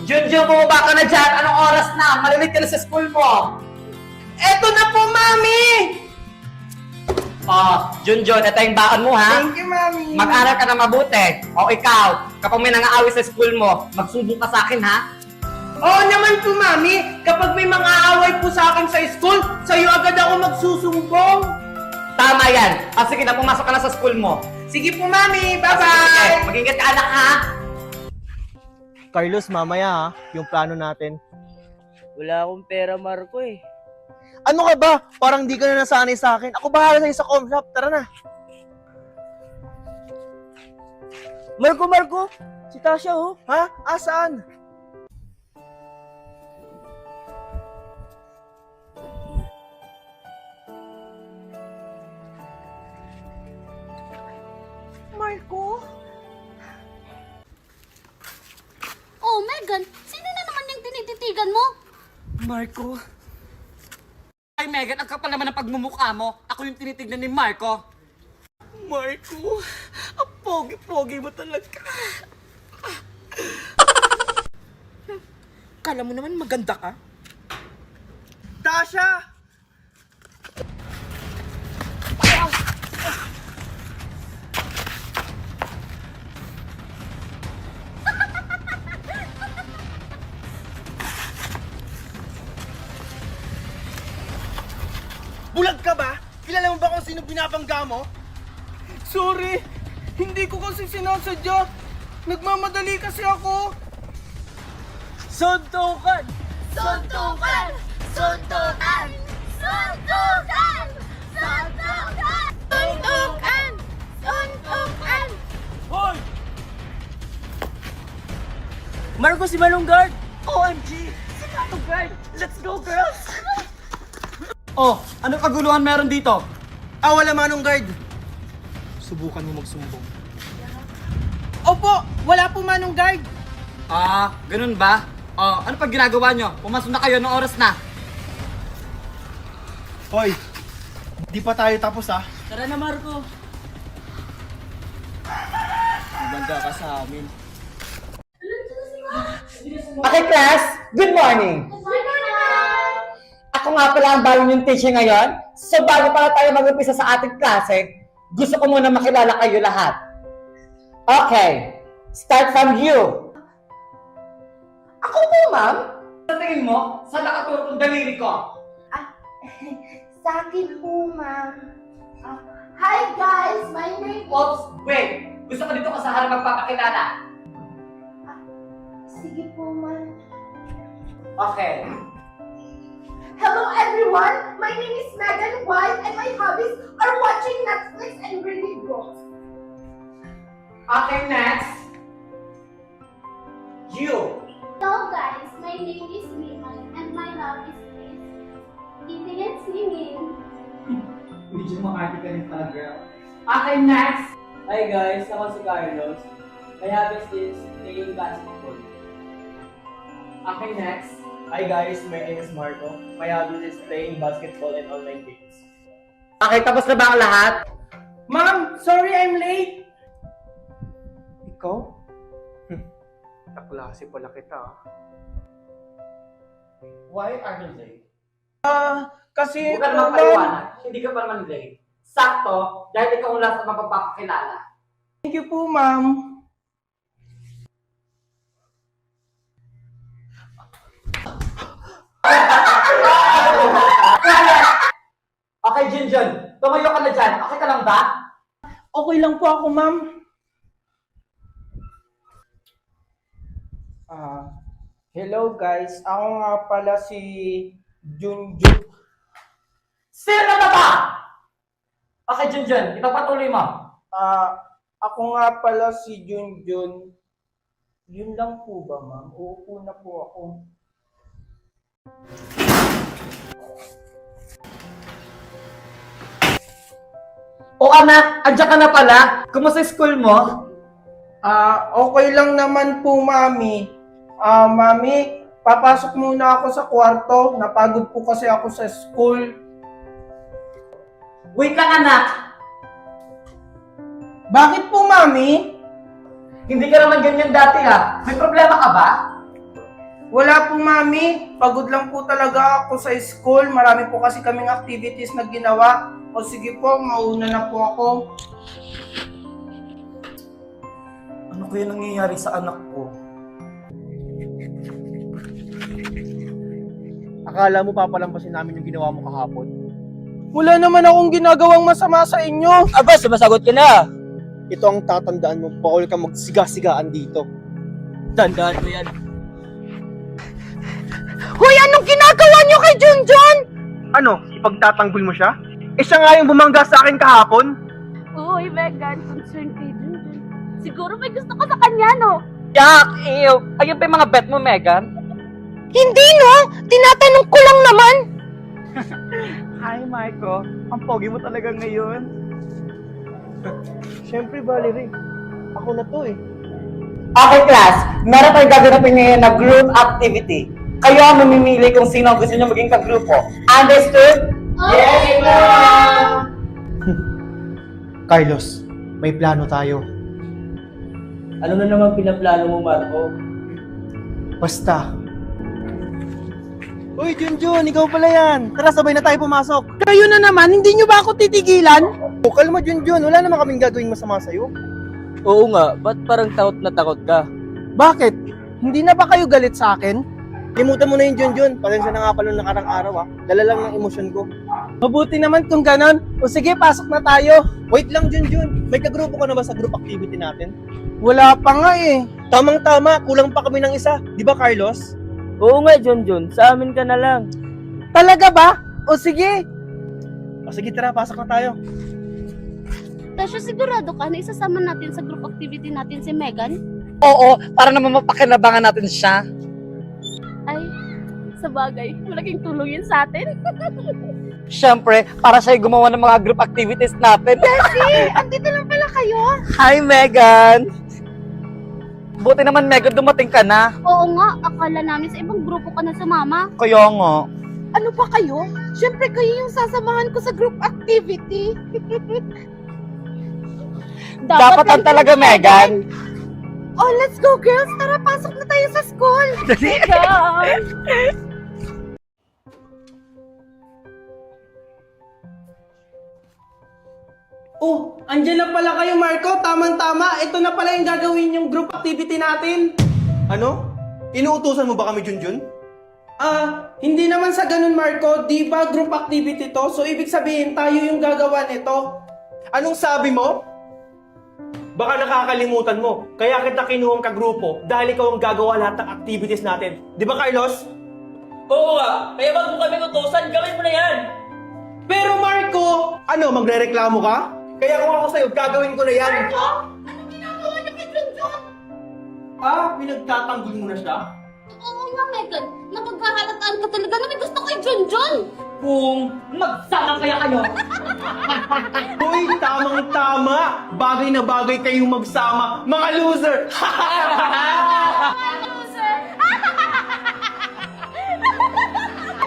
Junjun, bumaba ka na dyan. Anong oras na? Malilit ka na sa school mo. Eto na po, Mami! Oh, Junjun, ito yung baon mo, ha? Thank you, Mami. Mag-aral ka na mabuti. O ikaw, kapag may nangaaway sa school mo, magsumbong ka sa akin, ha? Oo naman po, Mami. Kapag may mga away po sa akin sa school, sa'yo agad ako magsusumbong. Tama yan. Sige na, pumasok ka na sa school mo. Sige po, Mami. Sige, Bye-bye! mag-ingat ka, anak, ha? Carlos, mamaya ha, yung plano natin. Wala akong pera, Marco eh. Ano ka ba? Parang di ka na nasanay sa akin. Ako bahala sa'yo sa com shop. Tara na. Marco! Si Tasha oh. Ha? Asaan? Marco? Oh, Megan, sino na naman yung tinititigan mo? Marco? Ay, Megan, ang kapal naman ng pagmumukha mo. Ako yung tinitignan ni Marco. Marco, ang pogi-pogi mo talaga. Kala mo naman maganda ka? Tasha! Bulag ka ba? Kilala mo ba kung sino binabangga mo? Sorry, hindi ko kasi sinasadya. Nagmamadali kasi ako. Suntukan! Suntukan! Suntukan! Suntukan! Suntukan! Suntukan! Suntukan! Hoy! Marco, si Malunggard! OMG! Si Malunggard! Let's go, girls! Oh, anong kaguluhan meron dito? Wala manong guard. Subukan mo magsumbong. Opo, wala po manong guard. Ganun ba? Oh, ano pag ginagawa nyo? Pumasok na kayo ng oras na. Hoy, di pa tayo tapos ha. Tara na, Marco! Maganda ka sa amin. Okay, class. Good morning. Ako nga pala ang bagong yung teacher ngayon. So bago pala tayo mag-umpisa sa ating klase, gusto ko muna makilala kayo lahat. Okay, start from you. Ako po, ma'am. Sa tingin mo, saan nakatulog ang daliri ko? Sa akin po, ma'am. Hi guys, my name Oops, wait. Gusto ko dito ka sa harap magpapakilala. Sige po, ma'am. Okay. Hello everyone, my name is Megan White and my hobbies are watching Netflix and reading books. Okay, next. You. Hello guys, my name is Liman and my hobbies is eating and singing. Medyo makati ka rin pala, girl. Okay, next. Hi guys, ako si Carlos. My hobbies is playing basketball. Okay, next. Hi guys, my name is Marco. My hobby is playing basketball and online games. Okay, tapos na ba ang lahat? Ma'am, sorry I'm late. Ikaw? Taklase pala kita ha. Why are you late? Kasi Huwag ka naman paliwanag. Hindi ka pa naman late. Sakto, dahil ikaw ang last na mapapakilala. Thank you po, ma'am. Okay, Junjun. Tumayo ka na dyan. Okay ka lang ba? Okay lang po ako, ma'am. Hello guys. Ako nga pala si Junjun. Sino na ba? Okay, Junjun. Ipagpatuloy mo. Ako nga pala si Junjun. Yun lang po ba, ma'am? Uupo na po ako. O anak, andyan ka na pala. Kumusta yung school mo? Okay lang naman po, mami. Mami, papasok muna ako sa kwarto. Napagod po kasi ako sa school. Wait lang, anak. Bakit po, mami? Hindi ka naman ganyan dati, ha? May problema ka ba? Wala po, Mami. Pagod lang po talaga ako sa school. Marami po kasi kaming activities na ginawa. O sige po, mauna na po ako. Ano kaya nangyayari sa anak ko? Akala mo papalampasin namin yung ginawa mo kahapon? Wala naman akong ginagawang masama sa inyo. Aba, sumasagot ka na. Ito ang tatandaan mo, bawal ka magsiga-sigaan dito. Tandaan mo yan. Hoy, anong ginagawa niyo kay Junjun? Ano, ipagtatanggol mo siya? Eh siya nga yung bumangga sa akin kahapon. Uy, Megan, concerned kay Junjun. Siguro may gusto ka sa kanya, no? Yak! Ew! Ayun pa yung mga bet mo, Megan? Hindi, no? Tinatanong ko lang naman. Hi, Marco. Ang pogi mo talaga ngayon. Siyempre, Valerie. Ako na to eh. Okay, class. Meron tayong gaganapin ngayon na group activity. Kayo ang mamimili kung sino ang gusto nyo maging kagrupo. Understood? Yes, ma'am! Carlos, may plano tayo. Ano na naman pinaplano mo, Marco? Basta. Uy, Junjun, ikaw pala yan. Tara, sabay na tayo pumasok. Kayo na naman, hindi nyo ba ako titigilan? Oh, kalma, Junjun. Wala naman kaming gagawing masama sa'yo. Oo nga, ba't parang takot na takot ka? Bakit? Hindi na ba kayo galit sa akin? Limutan mo na yung Junjun. Pasensya na nga pala nung nakarang araw Dala lang ng emosyon ko. Mabuti naman kung ganon. O sige, pasok na tayo. Wait lang, Junjun. May kagrupo ka na ba sa group activity natin? Wala pa nga eh. Tamang-tama, kulang pa kami ng isa. Di ba, Carlos? Oo nga, Junjun. Sa amin ka na lang. Talaga ba? O sige. O sige, tara, pasok na tayo. Tasha, sigurado ka na isasama natin sa group activity natin si Megan? Oo, para naman mapakinabangan natin siya. Ay, sa bagay, malaking tulong yun sa atin. Siyempre, para siya gumawa ng mga group activities natin. Andito lang pala kayo. Hi, Megan! Buti naman, Megan, dumating ka na. Oo nga, akala namin sa ibang grupo ka na sumama. Kaya nga. Ano pa kayo? Siyempre kayo yung sasamahan ko sa group activity. Dapat lang talaga, Megan. Oh, let's go girls! Tara, pasok na tayo sa school! Megan! Oh, andyan na pala kayo, Marco. Tamang-tama. Ito na pala yung gagawin yung group activity natin. Ano? Inuutusan mo ba kami, Junjun? Hindi naman sa ganun, Marco. Di ba group activity to? So, ibig sabihin, tayo yung gagawa nito. Anong sabi mo? Baka nakakalimutan mo. Kaya kita kinuhang kagrupo dahil ikaw ang gagawa lahat ng activities natin. Di ba, Carlos? Oo nga, kaya wag mo kami utusan, gawin mo na yan! Pero, Marco! Ano, magrereklamo ka? Kaya kung ako sa'yo, gagawin ko na yan. Anong ginagawa niyo kay Junjun? Pinagtatanggol mo na siya? Oo nga, Megan. Napagkahalataan ka talaga na may gusto kay Junjun. Kung magsama kaya kayo, Hoy, tamang-tama! Bagay na bagay kayong magsama, mga loser!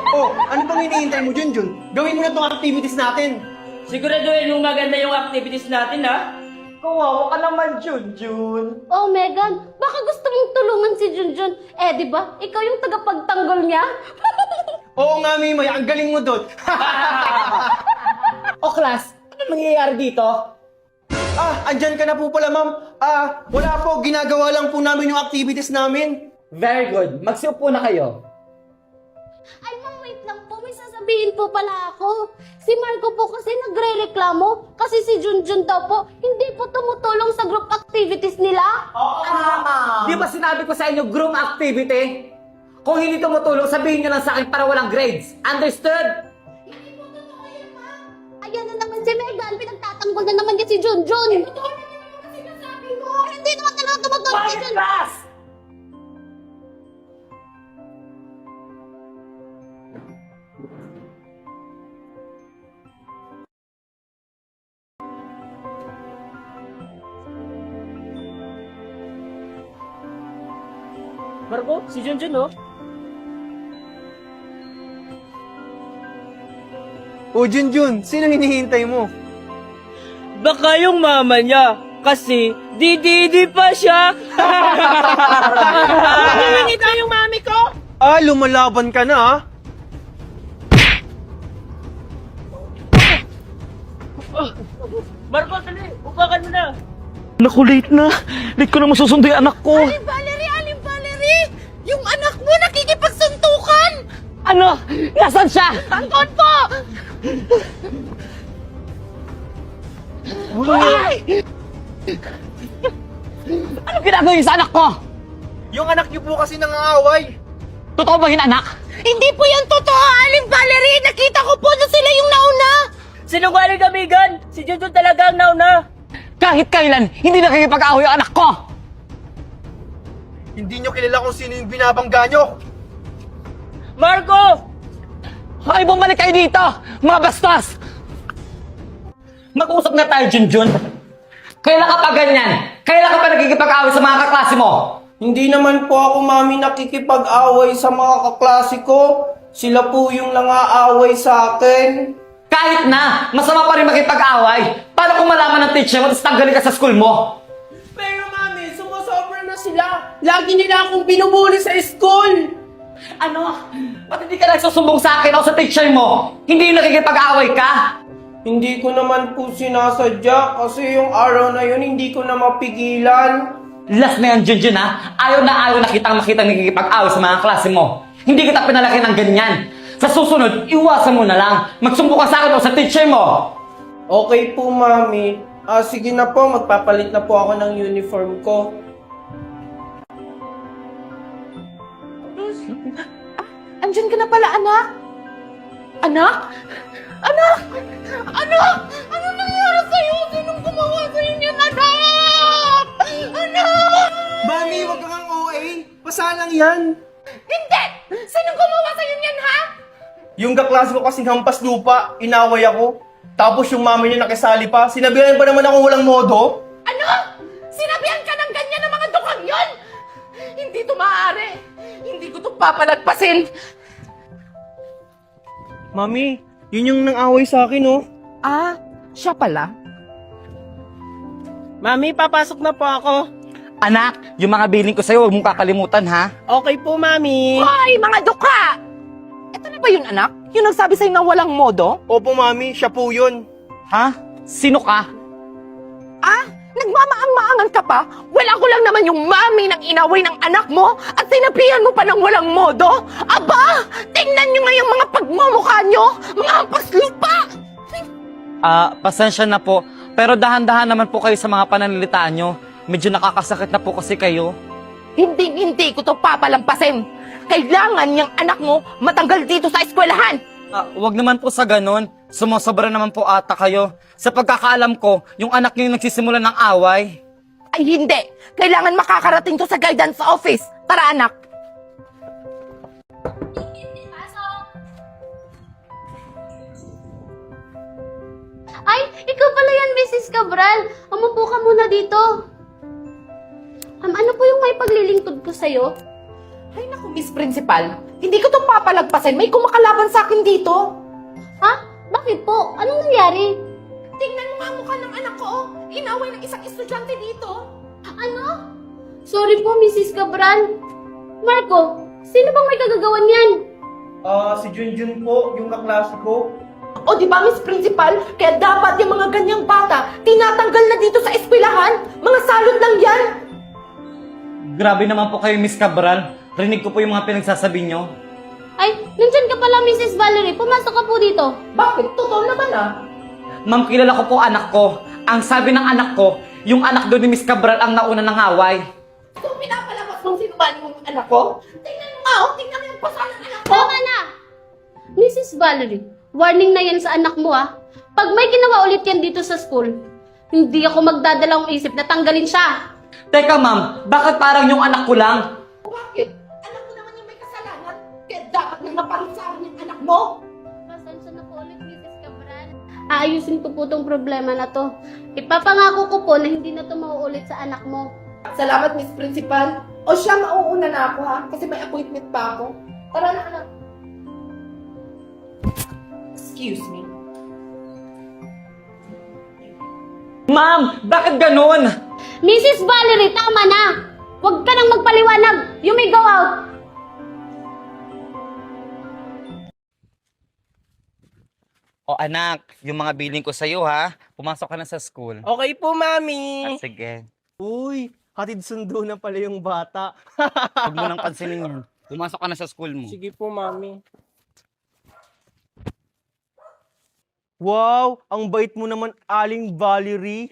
Oh, ano pang hinihintay mo, Junjun? Gawin mo na itong activities natin. siguraduhin mo maganda yung activities natin, ha? Kawawa ka naman, Junjun. Oh, Megan, baka gusto mong tulungan si Junjun. Eh, di ba? Ikaw yung tagapagtanggol niya. Oo nga, Mimoy, ang galing mo doon. O, class, ano nangyayari dito? Andyan ka na po pala, ma'am. Wala po, ginagawa lang po namin yung activities namin. Very good. Magsiupo na kayo. Ay, ma'am, wait lang po. May sasabihin po pala ako. Si Marco po kasi nagre-reklamo kasi si Junjun daw po hindi po tumutulong sa group activities nila. Di ba sinabi ko sa inyo, group activity? Kung hindi tumutulong, sabihin nyo lang sa akin para walang grades. Understood? Hindi po totoo yan, ma'am. Ayan na naman si Megan. Pinagtatanggol na naman niya si Junjun. Eh, totoo naman sinasabi mo. Hindi naman talaga tumutulong si Junjun. Class! Marco, si Junjun, oh. Oh, Junjun, sino hinihintay mo? Baka yung mama niya, kasi dididi pa siya. Nandito yung mami ko! lumalaban ka na ha? Marco, dali! Upakan mo na! Naku, late na. Late ko na masusundo yung anak ko. Aling Valerie! Yung anak mo nakikipagsuntukan! Ano? Nasaan siya? Andon po! Ay! Ano ginagawa niyo sa anak ko? Yung anak niyo po kasi nangaaway. Totoo ba yun, anak? Hindi po yan totoo, Aling Valerie! Nakita ko po na sila yung nauna! Sinungaling ka, Megan! Si Junjun talaga ang nauna! Kahit kailan, hindi nakikipag-away yung anak ko. Hindi niyo kilala kung sino yung binabangga niyo. Marco! Ay, bumalik kayo dito, mga bastos! Mag-usap na tayo, Junjun. Kailan ka pa ganyan? Kailan ka pa nakikipag-away sa mga kaklase mo? Hindi naman po ako, Mami, nakikipag-away sa mga kaklase ko. Sila po yung nangaaway sa akin. Kahit na, masama pa rin makipag-away. Paano kung malaman ng teacher mo tapos tanggalin ka sa school mo? Pero, Mami, sumusobra na sila. Lagi nila akong binubuli sa school. Ano? Ba't hindi ka nagsusumbong sa akin o sa teacher mo? Hindi yung nakikipag-away ka? Hindi ko naman po sinasadya kasi yung araw na yun hindi ko na mapigilan. Last na yan, Junjun, ha? Ayaw na kitang makitang nakikipag-away sa mga klase mo. Hindi kita pinalaki ng ganyan. Sa susunod, iwasan mo na lang. Magsumbong ka sa akin o sa teacher mo. Okay po, Mami. Sige na po, magpapalit na po ako ng uniform ko. Andyan ka na pala, anak? Anak? Anak! Anak! Ano nangyari sa'yo? Sinong gumawa sa'yo niyan, anak? Anak! Mami, wag kang OA. Pasalang yan. Hindi! Sinong gumawa sa'yo niyan, ha? Yung kaklase ko kasing hampas lupa, inaway ako. Tapos yung mami niya nakisali pa, sinabihan pa naman ako walang modo. Ano? Sinabihan ka ng ganyan ng mga dukang yon? Hindi to maaari. Hindi ko to papalagpasin. Mami, yun yung nang-away sa akin, oh. Ah, siya pala? Mami, papasok na po ako. Anak, yung mga billing ko sa'yo, huwag mong kakalimutan, ha? Okay po, Mami. Hoy, mga duka! Ito na ba yun, anak? Yung nagsabi sa'yo na walang modo? Opo, Mami, siya po yun. Ha? Sino ka? Ah? Nagmamaang-maangan ka pa? Wala ko lang naman yung mami ng inaway ng anak mo at sinabihan mo pa ng walang modo? Aba! Tingnan nyo nga yung mga pagmumukha nyo! Mga hampas lupa! Pasensya na po. Pero dahan-dahan naman po kayo sa mga pananalitaan nyo. Medyo nakakasakit na po kasi kayo. Hindi ko to papalampasin! Kailangan yung anak mo matanggal dito sa eskwelahan! Wag naman po sa ganun. Sumusobra naman po ata kayo. Sa pagkakaalam ko, yung anak niyo yung nagsisimula ng away. Ay hindi! Kailangan makakarating to sa guidance office! Tara anak! Ay, ikaw pala yan, Mrs. Cabral. Umupo ka muna dito. Ano po yung may paglilingkod ko sa'yo? Ay naku, Miss Principal! Hindi ko to papalagpasin! May kumakalaban sa akin dito! Ha? Bakit po? Anong nangyari? Tingnan mo nga ang mukha ng anak ko, oh! Inaway ng isang estudyante dito! Ano? Sorry po, Mrs. Cabral. Marco, sino bang may kagagawan yan? Si Junjun po, yung kaklase ko. O di ba, Miss Principal? Kaya dapat yung mga ganyang bata, tinatanggal na dito sa eskwelahan! Mga salot lang yan! Grabe naman po kayo, Miss Cabral. Rinig ko po yung mga pinagsasabi nyo. Ay, nandyan ka pala, Mrs. Valerie. Pumasok ka po dito. Bakit? Totoo naman ah! Ma'am, kilala ko po anak ko. Ang sabi ng anak ko, yung anak doon ni Miss Cabral ang nauna ng away. Kung pinapalabas mong sinubali mo yung anak ko, tingnan mo nga, oh! Tingnan mo yung pasa ng anak ko! Tama na! Mrs. Valerie, warning na yan sa anak mo ah. Pag may ginawa ulit yan dito sa school, hindi ako magdadalawang isip na tanggalin siya. Teka ma'am, bakit parang yung anak ko lang? Bakit? Anak ko naman yung may kasalanan, kaya dapat nang naparusahan yung anak mo! Pasensya na po ulit, Mrs. Cabral. Aayusin ko po tong problema na to. Ipapangako ko po na hindi na to mauulit sa anak mo. Salamat, Miss Principal. O siya, mauuna na ako ha, kasi may appointment pa ako. Tara na, anak. Excuse me. Ma'am, bakit ganun? Mrs. Valerie, tama na! Huwag ka nang magpaliwanag! You may go out! O anak, yung mga billing ko sa'yo ha. Pumasok ka na sa school. Okay po, Mami. Sige. Uy, hatid sundo na pala yung bata. Huwag mo nang pansinin yan. Pumasok ka na sa school mo. Sige po, Mami. Wow, ang bait mo naman, Aling Valerie.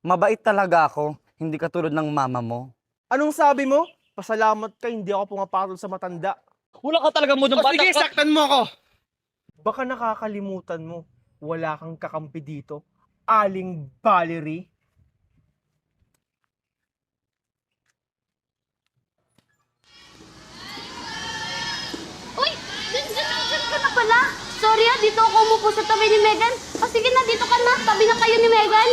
Mabait talaga ako. Hindi katulad ng mama mo. Anong sabi mo? Pasalamat ka, hindi ako pumapatol sa matanda. Wala ka talaga mo O sige, saktan mo ako! Baka nakakalimutan mo, wala kang kakampi dito. Aling Valerie. Uy! Diyan ka na pala! Sorry dito ako umupo sa tabi ni Megan. O sige na, dito ka na. Tabi na kayo ni Megan.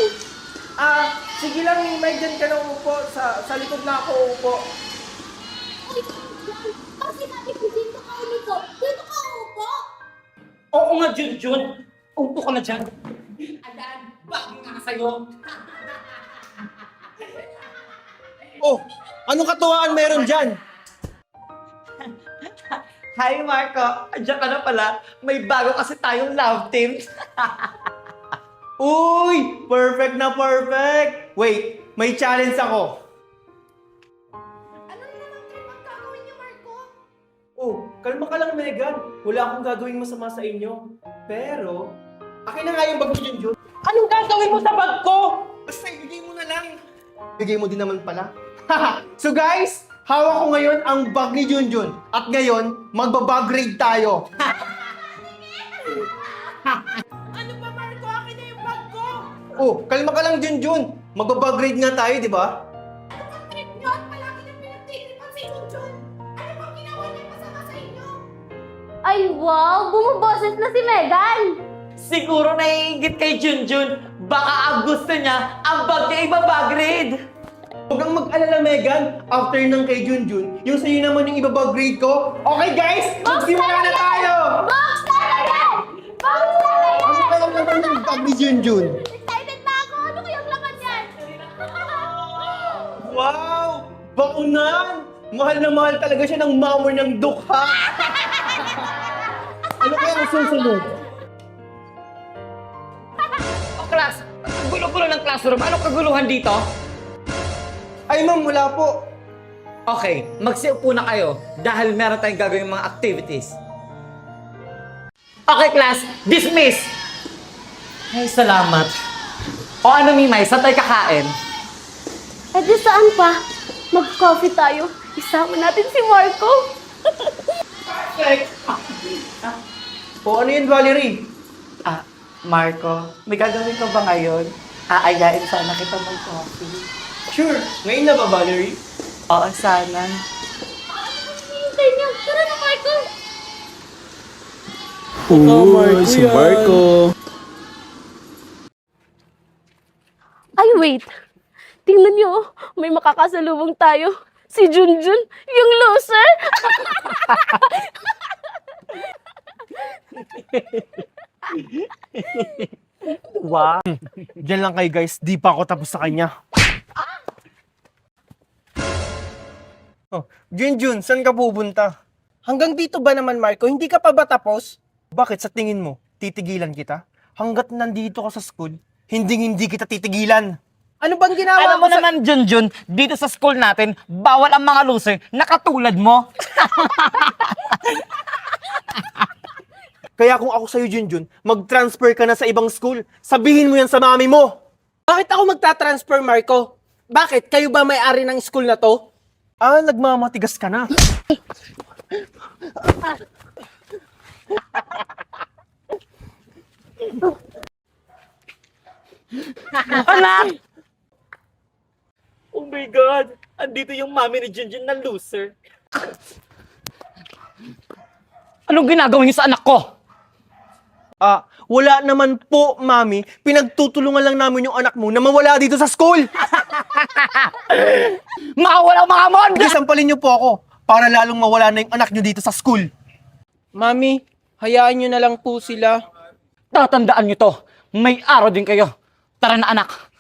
Sige lang, Mimay, dyan ka na upo. Sa likod na ako upo. Uy, kasi sabi ko dito ka umupo. Dito ka umupo. Oo nga, Junjun. Upo ka na dyan. Ayan, bagay nga sa'yo. Oh, anong katuwaan meron dyan? Hi, Marco. Andiyan ka na pala. May bago kasi tayong love team. Uy, perfect na perfect. Wait, may challenge ako. Ano naman kayo magkakawin niyo, Marco? Oh, kalma ka lang, Megan. Wala akong gagawing masama sa inyo. Pero, akin na nga yung bag ni Junjun. Anong gagawin mo sa bag ko? Basta ibigay mo na lang. Bigay mo din naman pala. So guys, hawak ko ngayon ang bag ni Junjun. At ngayon, magbabag grade tayo. Ano ba, Marco? Akin na yung bag ko! Oh, kalma ka lang, Junjun. Magbabag grade nga tayo, di ba? Ano bang trip nyo? Palagi nang pinagtiripan si Junjun! Ano bang ginawa niya masama sa inyo? Ay, wow! Bumuboses na si Megan! Siguro naiingit kay Junjun. Baka ang gusto niya, ang bag niya ibabagrade. Huwag kang mag-alala, Megan. After ng kay Junjun, yung sa'yo naman yung ibabag grade ko. Okay, guys? Magsimula na tayo! Box talaga! Box talaga! Ano kaya naman yung bag ni Junjun? Excited na ako! Ano kayang laman yan? Wow! Baunan! Mahal na mahal talaga siya ng mamor ng dukha. Ano kaya ang susunod? O class, ang gulo-gulo ng classroom. Anong kaguluhan dito? Ay, ma'am, wala po. Okay, magsiupo na kayo dahil meron tayong gagawin mga activities. Okay, class, dismiss! Ay, salamat. O ano, Mimay, saan tayo kakain? Eh di saan pa? Mag-coffee tayo. Isama natin si Marco. O ano yun, Valerie? Ah, Marco, may gagawin ka ba ngayon? Aayain sana kita mag-coffee. Sure. Ngayon na ba, Valerie? Oo, sana. Hintay niyo. Tara na, Marco. Si Marco. Ay, wait. Tingnan niyo, oh. May makakasalubong tayo. Si Junjun, yung loser. Wow. Diyan lang kayo, guys. Di pa ako tapos sa kanya. Oh, Junjun, saan ka pupunta? Hanggang dito ba naman, Marco? Hindi ka pa ba tapos? Bakit sa tingin mo, titigilan kita? Hanggat nandito ka sa school, hindi kita titigilan. Ano bang ginawa Alam mo sa... naman, Junjun, dito sa school natin, bawal ang mga loser na katulad mo. Kaya kung ako sa'yo, Junjun, mag-transfer ka na sa ibang school. Sabihin mo yan sa mami mo. Bakit ako magta-transfer, Marco? Bakit? Kayo ba may-ari ng school na to? Ah, nagmamatigas ka na. Anak! Oh my God! Andito yung mami ni Junjun na loser. Anong ginagawa niyo sa anak ko? Ah, wala naman po, mami. Pinagtutulungan lang namin yung anak mo na mawala dito sa school. Makawala mga mon! Hindi, sampalin niyo po ako para lalong mawala na yung anak niyo dito sa school. Mami, hayaan nyo na lang po sila. Tatandaan niyo to. May araw din kayo. Tara na anak.